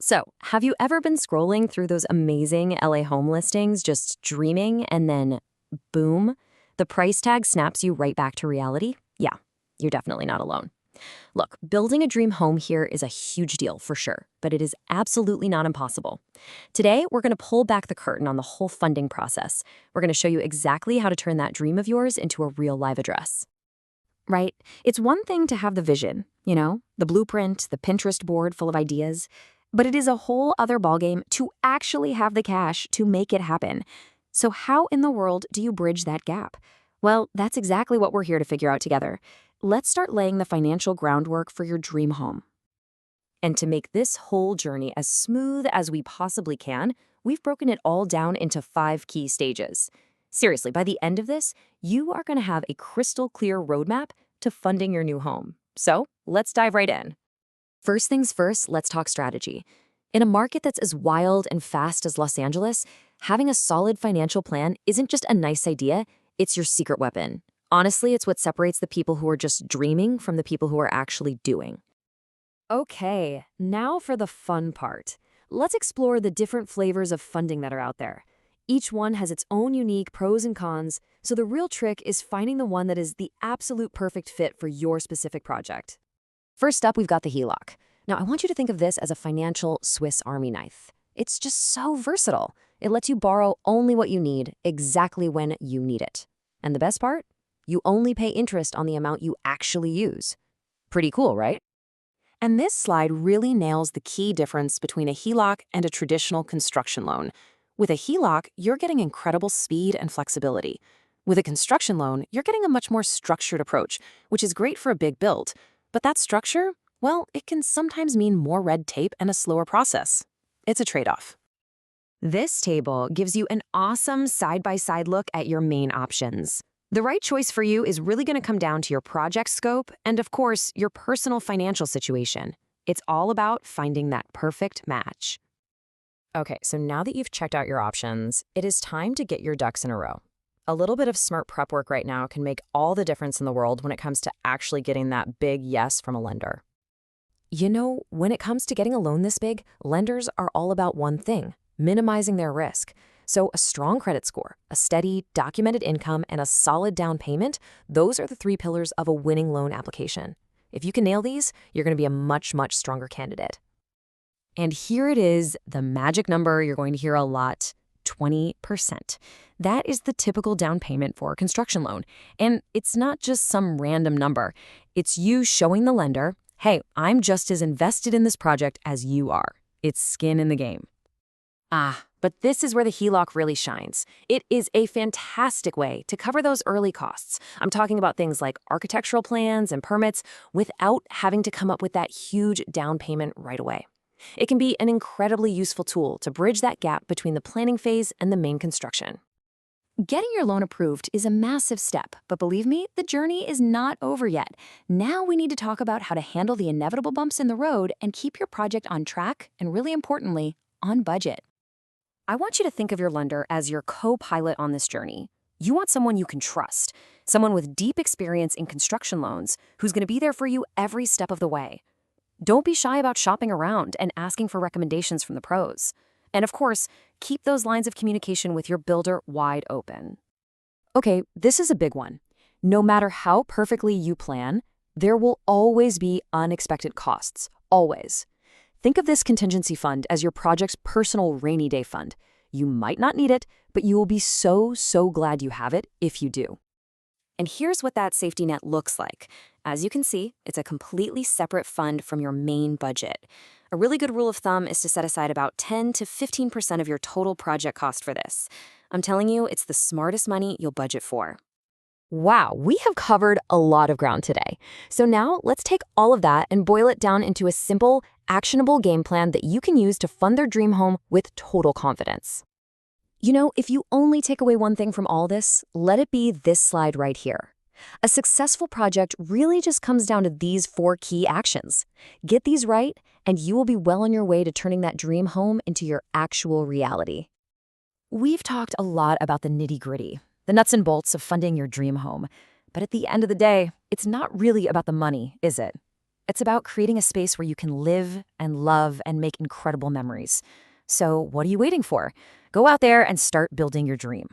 So, have you ever been scrolling through those amazing LA home listings, just dreaming, and then boom, the price tag snaps you right back to reality? Yeah, you're definitely not alone. Look, building a dream home here is a huge deal for sure, but it is absolutely not impossible. Today, we're going to pull back the curtain on the whole funding process. We're going to show you exactly how to turn that dream of yours into a real live address. Right? It's one thing to have the vision, the blueprint, the Pinterest board full of ideas, but it is a whole other ballgame to actually have the cash to make it happen. So how in the world do you bridge that gap? Well, that's exactly what we're here to figure out together. Let's start laying the financial groundwork for your dream home. And to make this whole journey as smooth as we possibly can, we've broken it all down into 5 key stages. Seriously, by the end of this, you are going to have a crystal clear roadmap to funding your new home. So let's dive right in. First things first, let's talk strategy. In a market that's as wild and fast as Los Angeles, having a solid financial plan isn't just a nice idea, it's your secret weapon. Honestly, it's what separates the people who are just dreaming from the people who are actually doing. Okay, now for the fun part. Let's explore the different flavors of funding that are out there. Each one has its own unique pros and cons, so the real trick is finding the one that is the absolute perfect fit for your specific project. First up, we've got the HELOC. Now, I want you to think of this as a financial Swiss Army knife. It's just so versatile. It lets you borrow only what you need, exactly when you need it. And the best part? You only pay interest on the amount you actually use. Pretty cool, right? And this slide really nails the key difference between a HELOC and a traditional construction loan. With a HELOC, you're getting incredible speed and flexibility. With a construction loan, you're getting a much more structured approach, which is great for a big build. But that structure, well, it can sometimes mean more red tape and a slower process. It's a trade-off. This table gives you an awesome side-by-side look at your main options. The right choice for you is really going to come down to your project scope and, of course, your personal financial situation. It's all about finding that perfect match. Okay, so now that you've checked out your options, it is time to get your ducks in a row. A little bit of smart prep work right now can make all the difference in the world when it comes to actually getting that big yes from a lender. When it comes to getting a loan this big, lenders are all about one thing: minimizing their risk. So a strong credit score, a steady, documented income, and a solid down payment, those are the 3 pillars of a winning loan application. If you can nail these, you're going to be a much, much stronger candidate. And here it is, the magic number you're going to hear a lot: 20%. That is the typical down payment for a construction loan. And it's not just some random number. It's you showing the lender, hey, I'm just as invested in this project as you are. It's skin in the game. But this is where the HELOC really shines. It is a fantastic way to cover those early costs. I'm talking about things like architectural plans and permits without having to come up with that huge down payment right away. It can be an incredibly useful tool to bridge that gap between the planning phase and the main construction. Getting your loan approved is a massive step, but believe me, the journey is not over yet. Now we need to talk about how to handle the inevitable bumps in the road and keep your project on track and, really importantly, on budget. I want you to think of your lender as your co-pilot on this journey. You want someone you can trust, someone with deep experience in construction loans who's going to be there for you every step of the way. Don't be shy about shopping around and asking for recommendations from the pros. And of course, keep those lines of communication with your builder wide open. Okay, this is a big one. No matter how perfectly you plan, there will always be unexpected costs, always. Think of this contingency fund as your project's personal rainy day fund. You might not need it, but you will be so glad you have it if you do. And here's what that safety net looks like. As you can see, it's a completely separate fund from your main budget. A really good rule of thumb is to set aside about 10 to 15% of your total project cost for this. I'm telling you, it's the smartest money you'll budget for. Wow, we have covered a lot of ground today. So now let's take all of that and boil it down into a simple, actionable game plan that you can use to fund their dream home with total confidence. If you only take away one thing from all this, let it be this slide right here. A successful project really just comes down to these 4 key actions. Get these right, and you will be well on your way to turning that dream home into your actual reality. We've talked a lot about the nitty-gritty, the nuts and bolts of funding your dream home. But at the end of the day, it's not really about the money, is it? It's about creating a space where you can live and love and make incredible memories. So, what are you waiting for? Go out there and start building your dream.